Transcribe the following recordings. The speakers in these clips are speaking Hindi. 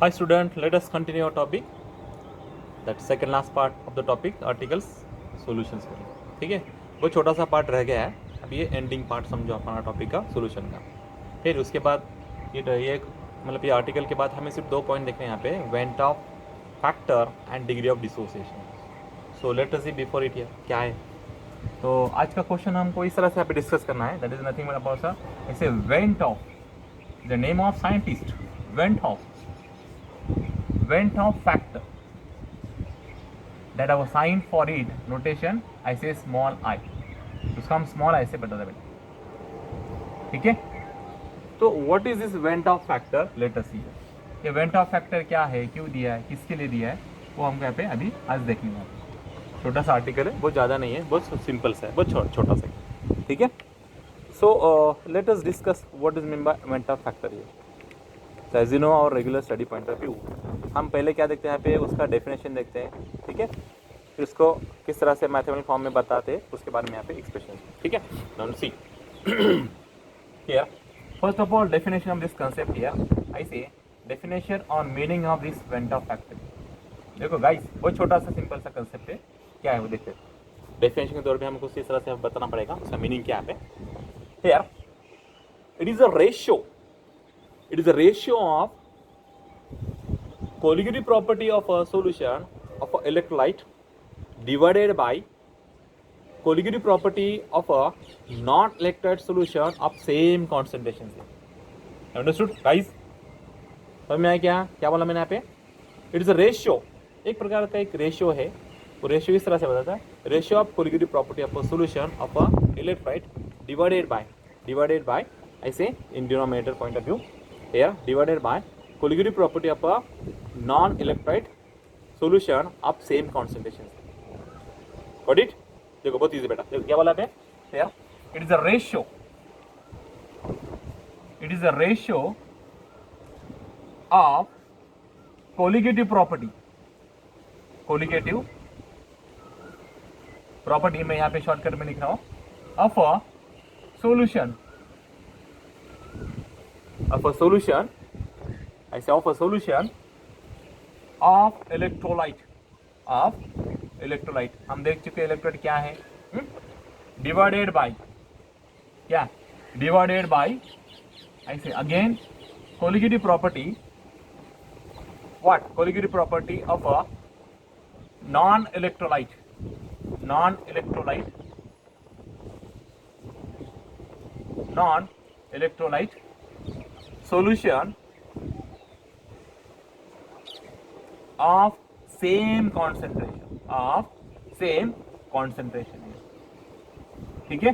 Hi student, let us continue our topic. That second last part of the topic, articles solutions करें. ठीक है, वो छोटा सा पार्ट रह गया है. अब ये एंडिंग पार्ट समझो अपना टॉपिक का सोल्यूशन का. फिर उसके बाद ये मतलब ये आर्टिकल के बाद हमें सिर्फ 2 पॉइंट देखने हैं यहाँ पे, van't Hoff factor and degree of dissociation. So let us see before it here क्या है. तो आज का क्वेश्चन हमको इस तरह से यहाँ पे डिस्कस करना है. That is nothing but about सा ऐसे van't of the name of scientist, went Hoff factor that I was signed for it notation I say small I. उसका हम small I से बता दें. ठीक है, तो what is this vent of factor? Let us see. ये vent of factor क्या है, क्यों दिया है, किसके लिए दिया है, वो हमको यहाँ पे अभी आज देखेंगे. छोटा सा आर्टिकल है, बहुत ज़्यादा नहीं है, बहुत सिंपल सा है, बहुत छोटा सा. ठीक है, so let us discuss what is mean by van't Hoff factor. ये as you know our regular study point of view, हम पहले क्या देखते हैं यहाँ पे, उसका डेफिनेशन देखते हैं. ठीक है, फिर उसको किस तरह से मैथमेटिकल फॉर्म में बताते हैं, उसके बारे में यहाँ पे एक्सप्रेशन. ठीक है, now see here first of all definition of this concept here I say definition on meaning of this van't Hoff factor. देखो गाइस, बहुत छोटा सा सिंपल सा कंसेप्ट है. क्या है वो देखते हैं. डेफिनेशन के तौर पे हमको इस तरह से बताना पड़ेगा उसका मीनिंग क्या है. Here it is a ratio, it is a ratio of colligative property of a solution of an electrolyte divided by colligative property of a non-electrolyte solution of same concentration. Understood guys? समझ में आया क्या बोला मैंने यहाँ पे. इट इज अ रेशियो, एक प्रकार का एक रेशियो है. वो रेशियो इस तरह से बताता है, ratio of colligative property of a solution of a electrolyte divided by ऐसे in denominator point of view here divided by colligative property of a non-electrolyte solution of same concentration. Got it? देखो बहुत easy बेटा. देखो क्या बोला है here, it is a ratio, it is a ratio of colligative property मैं यहाँ पे शॉर्टकट में लिख रहा हूँ, of a solution of a solution of electrolyte हम देख चुके इलेक्ट्रोलाइट क्या है. डिवाइडेड बाय ऐसे again colligative property of a non electrolyte solution of same concentration. ठीक है,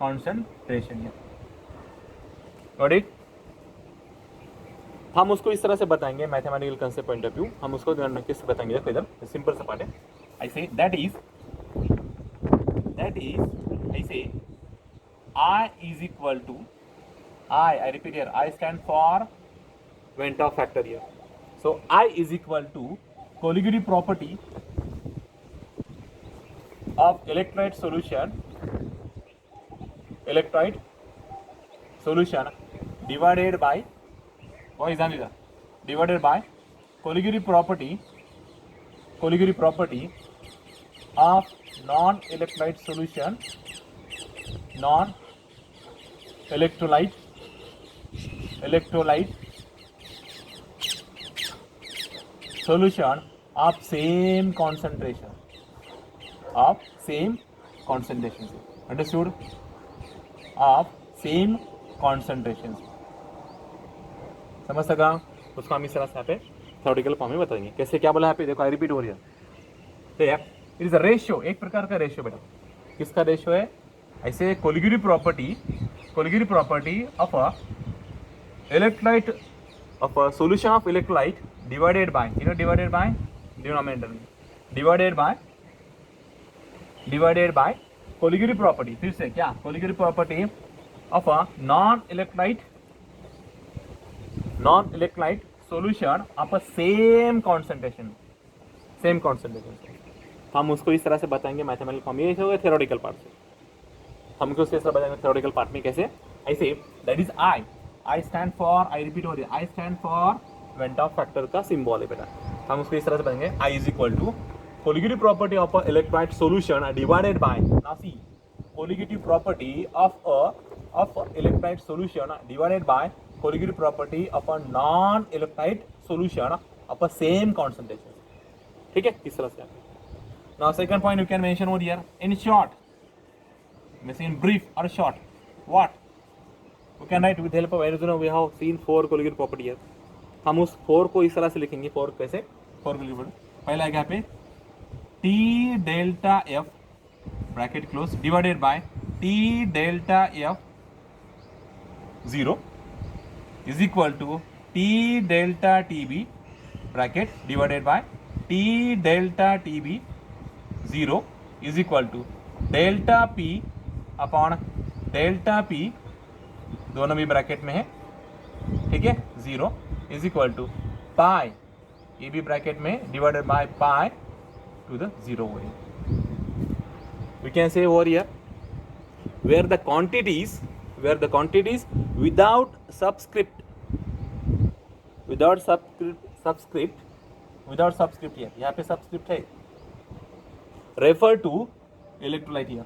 concentration है. Got it? हम उसको इस तरह से बताएंगे mathematical concept point of view. हम उसको किस बताएंगे, देखो इधर सिंपल सा पार्ट है. I say that is I say I is equal to I repeat here, I stand for vent of factor here. So I is equal to colligative property of electrolyte solution divided by colligative property of non-electrolyte solution solution of same concentration. Understood? Of same concentration. समझ सका. उसको हम इस तरह से यहाँ पे थ्योरेटिकल फॉर्म में बताएंगे. कैसे क्या बोला यहाँ पे, देखो आई रिपीट हो रही है. तो इट इज अ रेशियो, एक प्रकार का रेशियो बेटा. किसका रेशियो है, ऐसे colligative property of a electrolyte of a solution of electrolyte divided by denominator divided by colligative property. फिर से क्या, colligative property of a non-electrolyte solution of a same concentration. हम उसको इस तरह से बताएंगे मैथमेटिकल फॉर्म. ये होगा थ्योरेटिकल पार्ट से. हमको उसके तरह बताएंगे थ्योरेटिकल पार्ट में कैसे. ऐसे that is I stand for, I repeat over here, I stand for van't Hoff factor का सिंबल है बेटा। हम उसको इस तरह से बताएंगे I is equal to colligative property of a electrolyte solution divided by, now C, colligative property of electrolyte solution divided by colligative property of a non electrolyte solution of a same concentration. ठीक है, इस तरह से। Now second point you can mention over here in short, means in brief और short, what we can write with help of arrow we have seen 4 colligative property here। हम उस 4 को इस तरह से लिखेंगे। 4 कैसे? 4 colligative पहला आएगा यहाँ पे T delta F bracket close divided by T delta F 0 is equal to T delta TB bracket divided by T delta TB 0 is equal to delta P upon delta P, दोनों भी ब्रैकेट में है, ठीक है, 0 इज इक्वल टू पाई, ये भी ब्रैकेट में, divided by pi to the 0 way. We can say over here where the quantities without subscript here, यहाँ पे सबस्क्रिप्ट है, रेफर टू इलेक्ट्रोलाइट हियर।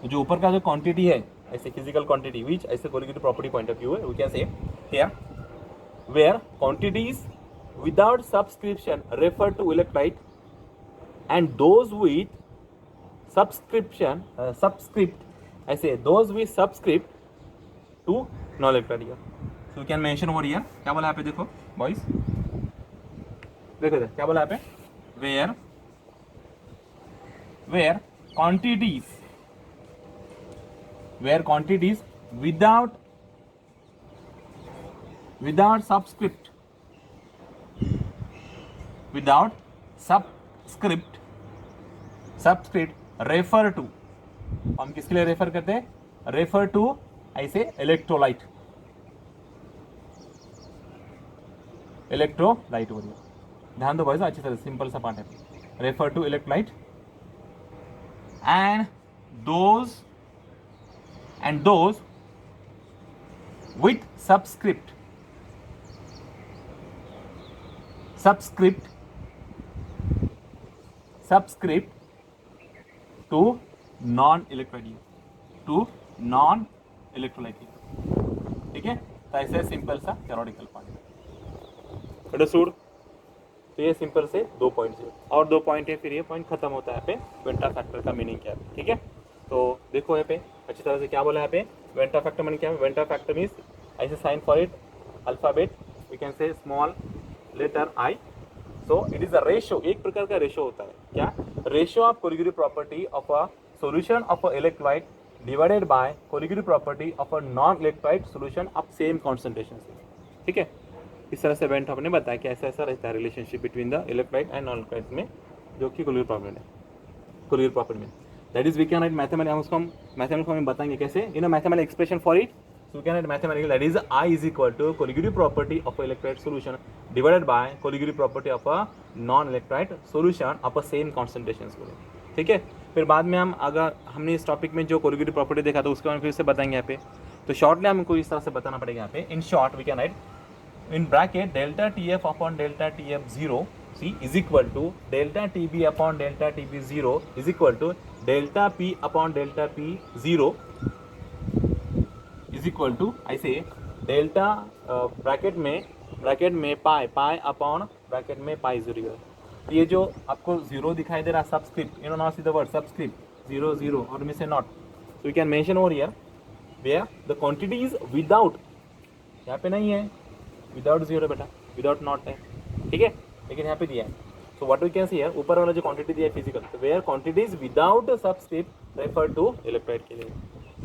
जो ऊपर का जो क्वांटिटी है ऐसे फिजिकल क्वांटिटी विच ऐसे colligative property point of view है, we can say here where quantities without subscription refer to electrolyte and those with subscript ऐसे those with subscript to non electrolyte here. So we can mention over here, क्या बोला यहाँ पे, देखो बॉयज, देखो क्या बोला यहाँ पे, where quantities without subscript refer to, हम किसके लिए रेफर करते हैं, रेफर टू ऐसे इलेक्ट्रोलाइट हो रही है। ध्यान दो भाई, अच्छी तरह, सिंपल सा पार्ट है, refer to electrolyte and those with subscript to non-electrolyte, ठीक है। तो ऐसे सिंपल सा थ्योरेटिकल पार्ट अंडरस्टूड। तो ये सिंपल से 2 पॉइंट्स है, और 2 पॉइंट है, फिर ये पॉइंट खत्म होता है। यहाँ पे वेंटा फैक्टर का मीनिंग क्या है, ठीक है। तो देखो यहाँ पे अच्छी तरह से क्या बोला है, यहाँ पे वेंटा फैक्टर मीनिंग क्या है। वेंटा फैक्टर मीन्स ऐसे sign for it alphabet, we can say small letter I। So it is a ratio, एक प्रकार का रेशियो होता है, क्या, ratio of colligative property of a solution of a electrolyte divided by colligative property of a non electrolyte solution of same concentration, ठीक है। इस तरह से वेंट हमने बताया कि ऐसा ऐसा रहता है relationship between the electrolyte and non electrolyte में, जो कि कोलिगेटिव प्रॉपर्टी में, that is we can write mathematically, हम उसको मैथमेटिकल में बताएंगे कैसे, mathematical expression for it. So we can write mathematical, that is I is equal to colligative property of electrolyte solution divided by colligative property of a non electrolyte solution of a same concentration, ठीक है। फिर बाद में हम, अगर हमने इस टॉपिक में जो कोलिगेटिव प्रॉपर्टी देखा तो उसके बारे में फिर से बताएंगे यहाँ पे। तो शॉर्टली हमको इस तरह से बताना पड़ेगा यहाँ पे। In short we can write in bracket delta TF upon delta TF 0 C is equal to delta TB upon delta TB 0 is equal to delta P upon delta P 0 is equal to, I say delta bracket में पाई अपॉन ब्रैकेट में पाई 0। ये जो आपको 0 दिखाई दे रहा subscript, you know naught see the word subscript 0 और में से naught, so we can mention over here where the quantity is without, यहाँ पे नहीं है विदाउट 0 बेटा, विदाउट नॉट है, ठीक है, लेकिन यहाँ पे दिया है। So what we can see here, ऊपर वाला जो क्वांटिटी दिया है फिजिकल, तो where quantities without subscript refer to electrolyte के लिए,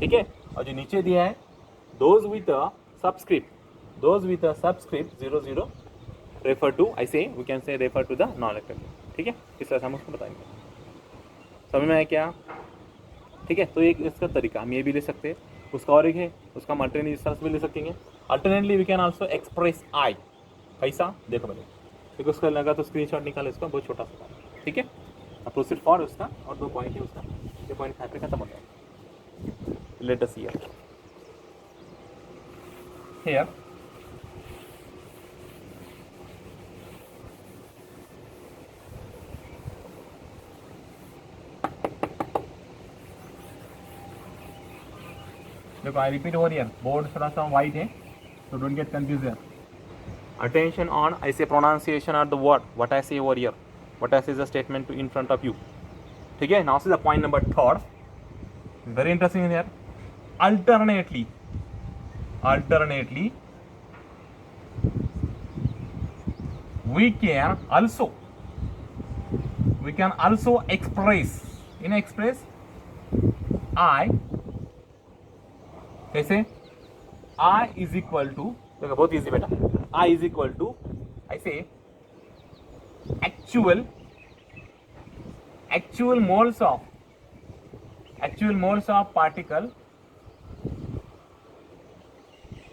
ठीक है। और जो नीचे दिया है those with subscript 0 refer to, ऐसे we can say refer to the non electrolyte, ठीक है। इस तरह से हम उसको बताएंगे, समझ में आया क्या, ठीक है। तो एक इसका तरीका हम ये भी ले सकते हैं, उसका और एक है, उसका हम अल्टरनेट इस तरह से भी ले सकेंगे। Alternately we can also express I, कैसा, देखो पहले, देखो उसका लगा तो स्क्रीनशॉट निकाले इसका, बहुत छोटा सा, ठीक है। अब प्रोसीड फॉर उसका, और 2 पॉइंट है उसका, ये पॉइंट यहाँ पे खत्म हो जाएगा। लेट अस हियर देखो I repeat over here, board थोड़ा सा वाइट है so don't get confused here. Attention on I say pronunciation of the word, what I say over here, what I say is a statement to in front of you. ठीक है, now see the point number third, very interesting here. Alternately we can also express I, कैसे I is equal to, देखो बहुत easy बेटा, I is equal to I say actual moles of particle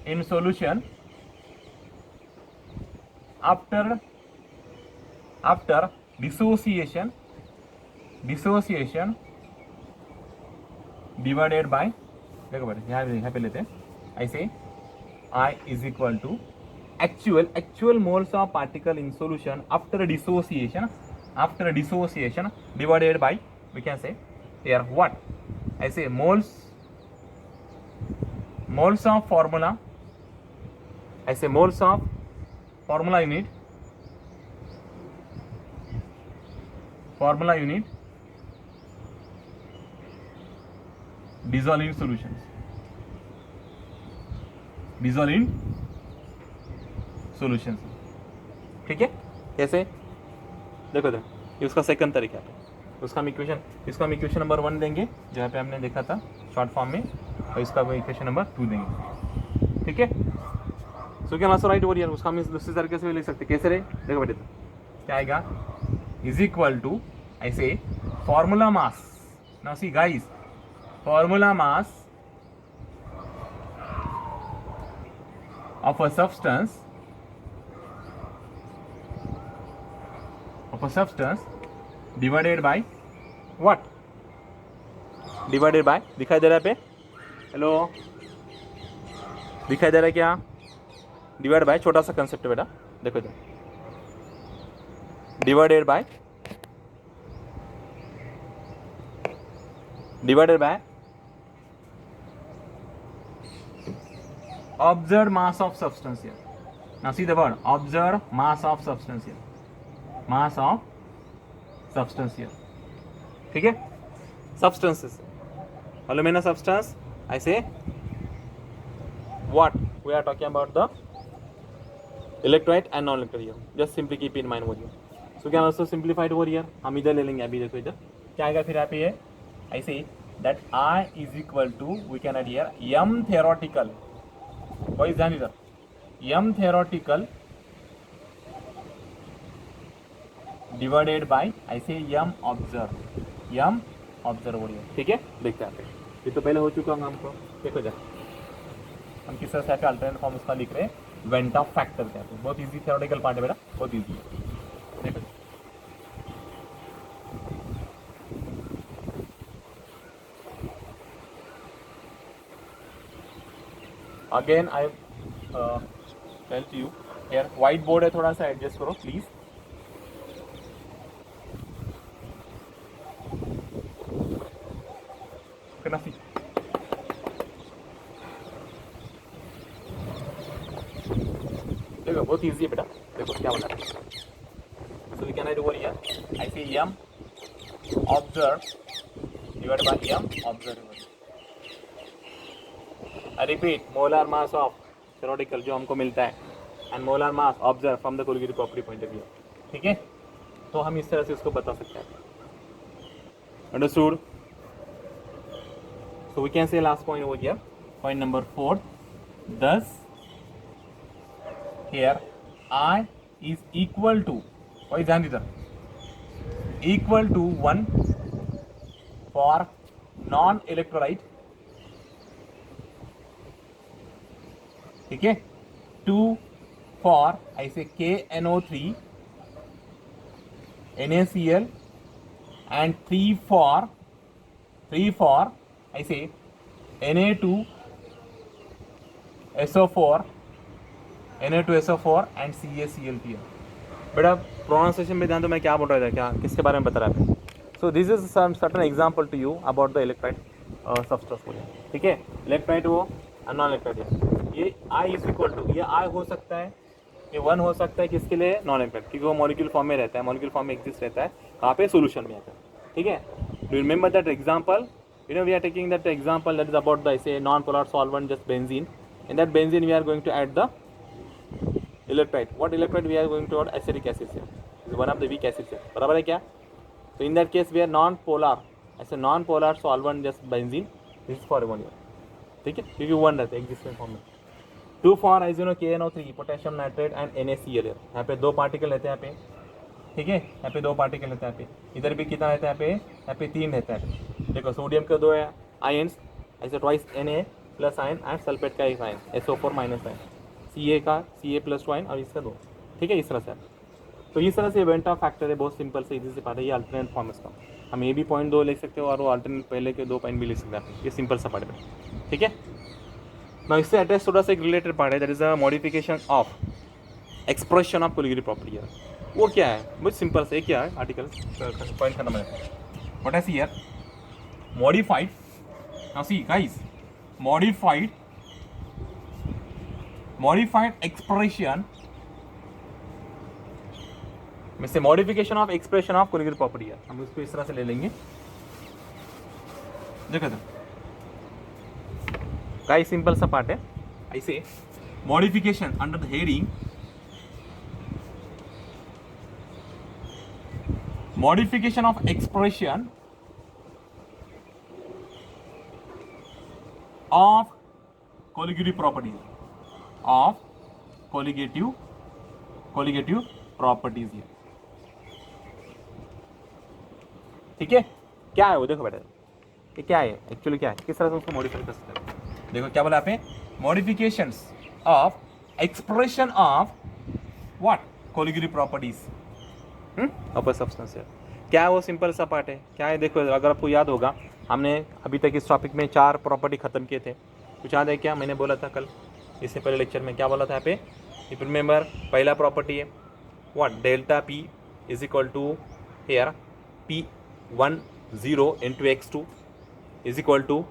in solution after dissociation divided by, देखो बेटा यहाँ पे लेते हैं, I say I is equal to actual moles of particle in solution after dissociation divided by, we can say here what I say moles of formula, I say moles of formula unit dissolve in solutions, ठीक है। कैसे देखो ये उसका सेकंड तरीका है, इसका हम इक्वेशन नंबर 1 देंगे जहाँ पे हमने देखा था शॉर्ट फॉर्म में, और इसका इक्वेशन नंबर 2 देंगे, ठीक है। So can also right over here, उसका हम दूसरे तरीके से भी लिख सकते हैं। कैसे रे, देखो बेटे क्या आएगा, इज इक्वल टू आई से formula mass, now see guys, formula mass of a substance divided by what, divided by, दिखाई दे रहा है पे, हेलो दिखाई दे रहा है क्या, डिवाइड बाय, छोटा सा कंसेप्ट है बेटा, देखो इधर, divided by observed mass of substance here. Now see the word observed mass of substance here, ठीक है। substances, alumina substance, I say what we are talking about the electrolyte and non-electrolyte here, just simply keep in mind over here. So can also simplify it over here, हम इधर ले लेंगे, अभी देखो इधर क्या आएगा फिर यहाँ पे ये, I say that I is equal to, we can add here m theoretical, वही ध्यान इधर, m theoretical divided by I say m observe over here, ठीक है। देखते हैं ये तो पहले हो चुका होगा हमको, देखो जा हम किस तरह से अल्टरनेट फॉर्म उसका लिख रहे हैं, वेंट ऑफ फैक्टर कहते हैं, बहुत इजी थ्योरेटिकल पार्ट है बेटा, बहुत इजी है, देखो again I tell to you here, whiteboard है, थोड़ा सा एडजस्ट करो प्लीज। देखो बहुत इजी है बेटा, देखो क्या बता रहा है, so we can write over here I say m observed divided by m observed, I repeat, molar mass of theoretical जो हमको मिलता है and molar mass observed from the Collier property point of view, ठीक है। तो हम इस तरह से उसको बता सकते हैं, understood? So we can say last point over here, point number 4, thus here I is equal to, वही ध्यान दीजिए, equal to 1 for non-electrolyte, ठीक है, 2 for I say KNO3 NaCl and 3 for I say Na2SO4 and CaCl3। बेटा प्रोनाउंसिएशन में ध्यान दो, मैं क्या बोल रहा था, क्या किसके बारे में बता रहा था। So this is some certain example to you about the electrolyte substance बोलिए, ठीक है। इलेक्ट्रोलाइट वो नॉन इलेक्ट्रोलाइट, ये आई इज इक्वल टू, ये आई हो सकता है, ये 1 हो सकता है किसके लिए, नॉन इलेक्ट्रोलाइट, क्योंकि वो मॉलिक्यूल फॉर्म में रहता है, मॉलिक्यूल फॉर्म में एग्जिस्ट रहता है, कहाँ पे, सोल्यूशन में आता है, ठीक है। Do you remember that example, you know we are taking that example that is about the say non-polar solvent, just benzene. In that benzene we are going to add the electrolyte. What electrolyte we are going to add? Acetic acid here. This is one of the weak acids here. बराबर है क्या? So in that case we are non-polar. As a non-polar solvent just benzene. This is for ammonia. ठीक है? क्योंकि वन रहता है existing form में. 2 for KNO3 potassium nitrate and NaCl. यहाँ पे 2 पार्टिकल रहते हैं यहाँ पे, ठीक है। यहाँ पे 2 पार्टिकल रहता है, यहाँ पे इधर भी कितना रहता है, यहाँ पे 3 रहता है। देखो सोडियम के 2 आयन्स, ऐसे twice Na plus ion and sulphate का 1 ion, SO4 minus ion, Ca का Ca+2 आयन और इसका 2, ठीक है। इस तरह से, तो इस तरह से वेंट ऑफ फैक्टर है, बहुत सिंपल से इजी से पार्ट है, ये अल्टरनेट फॉर्म इसका। हम ये भी 0.2 लिख सकते हो और वो अल्टरनेट पहले के 2 पॉइंट भी लिख सकते हैं, ये सिंपल सा पार्ट है, ठीक है ना। इससे अटैच थोड़ा सा एक रिलेटेड पार्ट है, that is a modification of expression of colligative property है। वो क्या है, बहुत सिंपल से, क्या है आर्टिकल पॉइंट खत्म है। What I see here, modified, now see guys, modified expression में से modification of expression of colligative property है, हम उसको इस तरह से ले लेंगे। देखो गाइस सिंपल सा पार्ट है, ऐसे modification under the heading modification of expression of colligative properties properties here, ठीक है। क्या है वो, देखो बेटा ये क्या है एक्चुअली, क्या है, किस तरह से उसको मॉडिफाई कर सकते हैं। देखो क्या बोला आपने, modifications of expression of what, colligative properties of a substance है। क्या है वो, सिंपल सा पार्ट है, क्या है देखो, अगर आपको याद होगा हमने अभी तक इस टॉपिक में 4 प्रॉपर्टी खत्म किए थे, कुछ याद है क्या, मैंने बोला था कल इससे पहले लेक्चर में, क्या बोला था यहाँ पे, इफ रिमेंबर, पहला प्रॉपर्टी है what, delta P is equal to here P10 into x2 is equal to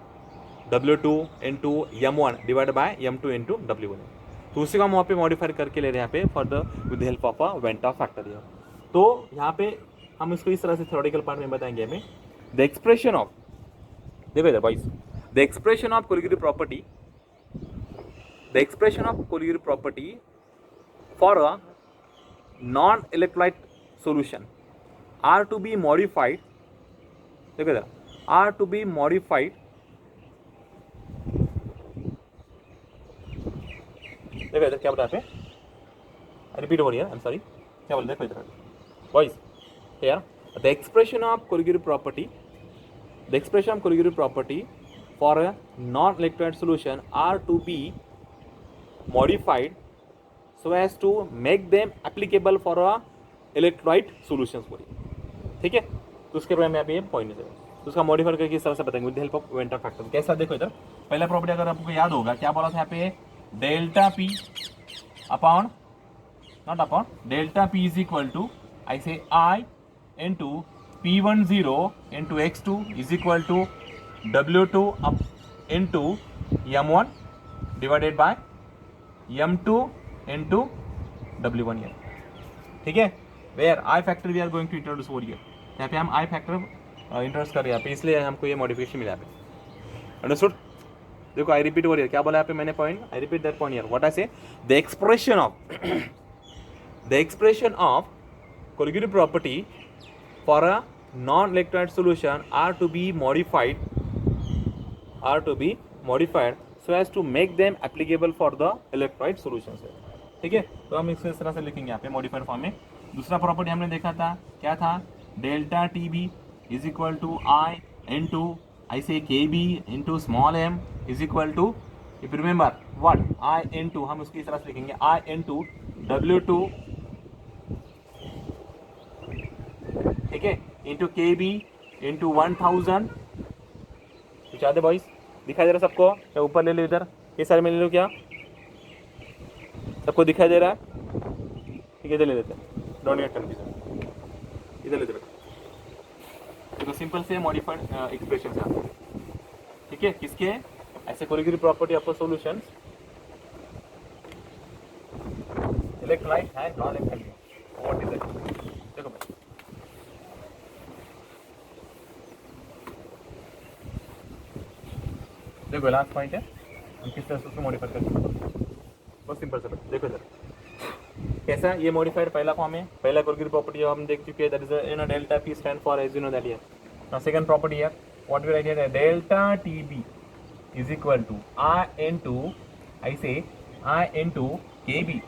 W2 into M1 divide by M2 into W1। तो उसी का हम वहाँ पे मॉडिफाई करके ले रहे हैं यहाँ पे for the with help of a went Hoff factor. तो यहाँ पे हम इसको इस तरह से थ्योरेटिकल पार्ट में बताएंगे हमें, द एक्सप्रेशन ऑफ, देखो इधर boys, the expression of colligative property, the expression of colligative property for a non electrolyte solution are to be modified, देखो इधर, आर टू बी मॉडिफाइड, देखो इधर क्या बताते हैं, रिपीट हो रही है, आई एम सॉरी, क्या बोल, देखो इधर boys, here the expression of colligative property for a non-electrolyte solution are to be modified so as to make them applicable for a electrolyte solutions बोलिए, ठीक है। तो उसके बारे में अभी पॉइंट है, तो उसका मॉडिफाई करके इस तरह से बताएंगे with help of went Hoff factor. कैसा, देखो इधर पहला प्रॉपर्टी अगर आपको याद होगा, क्या बोला था यहाँ पे, delta P upon, not upon, delta P is equal to, I say I into P10 into X2 is equal to W2 up into M1 divided by M2 into W1 here, ठीक है। Where I factor we are going to introduce over here, यहाँ पे हम I factor इंट्रोड्यूस कर रहे हैं यहाँ पे, इसलिए हमको ये मॉडिफिकेशन मिला यहाँ पे, अंडरस्टूड। देखो आई रिपीट ओवर हियर, क्या बोला यहाँ पे मैंने point, I repeat that point here, what I say, the expression of colligative property for a non-electrolyte solution are to be modified so as to make them applicable for the electrolyte solutions है, ठीक है। तो हम इसको इस तरह से लिखेंगे यहाँ पे मॉडिफाइड फॉर्म में। दूसरा प्रॉपर्टी हमने देखा था, क्या था, delta T B is equal to i into i say K B into small m is equal to, if remember what, i into, हम उसकी इस तरह से लिखेंगे आई इंटू W2, ठीक है, इंटू के बी इंटू 1000, कुछ याद है बॉयज, दिखाई दे रहा है सबको, क्या ऊपर ले लो इधर, ये सारे में ले लो, क्या सबको दिखाई दे रहा है, ठीक है, इधर ले लेते हैं, डोंट गेट कंफ्यूजन, इधर ले लेते हैं। तो सिंपल से मॉडिफाइड एक्सप्रेशन से आते हैं, ठीक है, किसके ऐसे colligative property of solutions, electrolyte and non electrolyte, what is it? देखो भाई, देखो लास्ट पॉइंट है, हम किस तरह से उसको मॉडिफाई कर सकते हैं। बहुत सिंपल सा देखो इधर कैसा ये मॉडिफाइड पहला फॉर्म है, पहला कोलिगेटिव प्रॉपर्टी हम देख चुके हैं, that is in delta P stand for as you know that here. Now second property here, what we write here, delta TB is equal to i into, I say i into KB,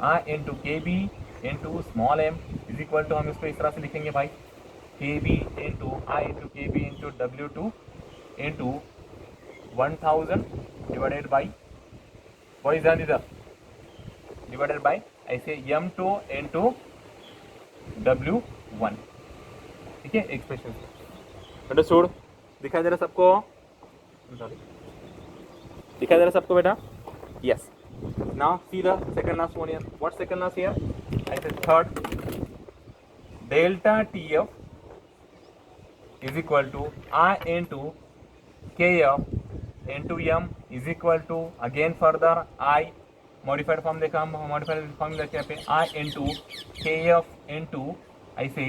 i into KB into small m is equal to, हम इसको इस तरह से लिखेंगे भाई, KB into i into KB into W2 into 1000 divided by, what is that इधर, डिवाइडेड बाई ऐसे M2 इनटू W1, ठीक है, एक्सप्रेशन अंडरस्टूड, दिखाई दे रहा सबको, सॉरी दिखाई दे रहा सबको बेटा, yes. Now see the second last one here, what second last here, ऐसे third, delta TF is equal to I into KF into M is equal to, again further I modified form देखा हम, modified form देखते हैं पे, I into KF into I say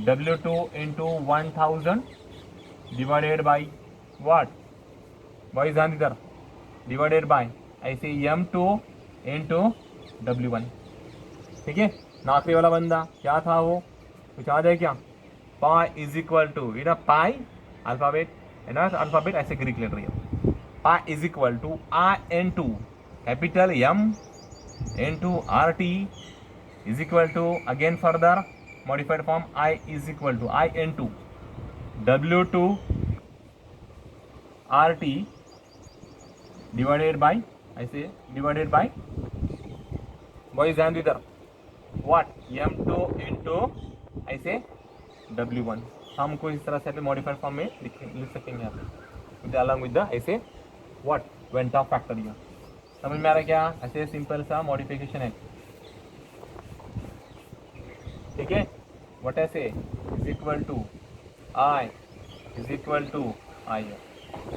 W2 into 1000 divided by what, boys ध्यान इधर, divided by I say M2 into W1, ठीक है। आखिरी वाला बंदा क्या था वो, कुछ याद है क्या, पाई इज इक्वल टू, इधर पाई अल्फाबेट है ना, अल्फाबेट ऐसे ग्रीक लेटर है, pi is equal to I N two capital M into R T is equal to, again further modified form I is equal to I N two W2 R T divided by, ऐसे डिवाइडेड बाई, बॉयज ध्यान इधर, व्हाट M2 इनटू ऐसे W1, हमको इस तरह से मॉडिफाइड फॉर्म में लिख सकेंगे यहाँ पे, अलॉन्ग विद द ऐसे व्हाट वेंट ऑफ फैक्टर, यहाँ समझ में आ रहा है क्या, ऐसे सिंपल सा मॉडिफिकेशन है, ठीक है। व्हाट ऐसे is equal to i is equal to i,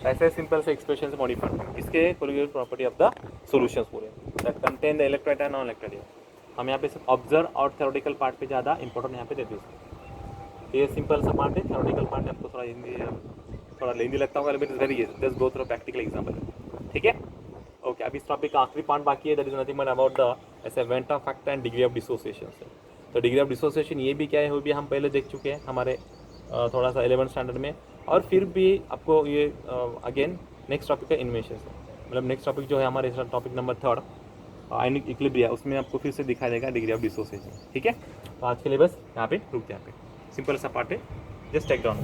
ऐसे सिंपल से एक्सप्रेशन से मॉडिफाइड इसके colligative property of the solutions पूरे that contain the electrolyte and non electrolyte. हम यहाँ पे सिर्फ ऑब्जर्व और थ्योरेटिकल पार्ट पे ज़्यादा इंपॉर्टेंट यहाँ पे देते हैं, ये सिंपल सा पार्ट है, थ्योरेटिकल पार्ट है, आपको थोड़ा हिंदी थोड़ा लेंदी लगता होगा, लेकिन it's very easy, just go through practical example, ठीक है। ओके, अभी इस टॉपिक का आखिरी पार्ट बाकी है, that is nothing but about the ऐसे van't Hoff factor and degree of dissociation से। तो डिग्री ऑफ डिसोसिएशन ये भी क्या है, वो भी हम पहले देख चुके हैं हमारे थोड़ा सा 11th स्टैंडर्ड में, और फिर भी आपको ये अगेन नेक्स्ट टॉपिक का इन्वेशन से, मतलब नेक्स्ट टॉपिक जो है हमारे टॉपिक नंबर 3 आयनिक इक्विलिब्रियम, उसमें आपको फिर से दिखाई देगा डिग्री ऑफ डिसोसिएशन, ठीक है। तो आज के लिए बस यहाँ पे रुकते हैं, यहाँ पे सिंपल सा पार्ट है, जस्ट टेक डाउन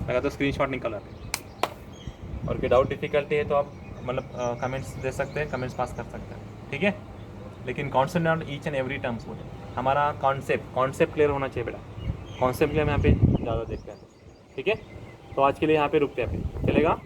लगा तो स्क्रीनशॉट निकल आते हैं, और कोई डाउट डिफिकल्टी है तो आप मतलब कमेंट्स दे सकते हैं, कमेंट्स पास कर सकते हैं, ठीक है। लेकिन concept on each and every terms बोले, हमारा कॉन्सेप्ट क्लियर होना चाहिए बेटा, कॉन्सेप्ट के हम यहाँ पे ज़्यादा देखते हैं, ठीक है। तो आज के लिए यहाँ पे रुकते हैं, चलेगा।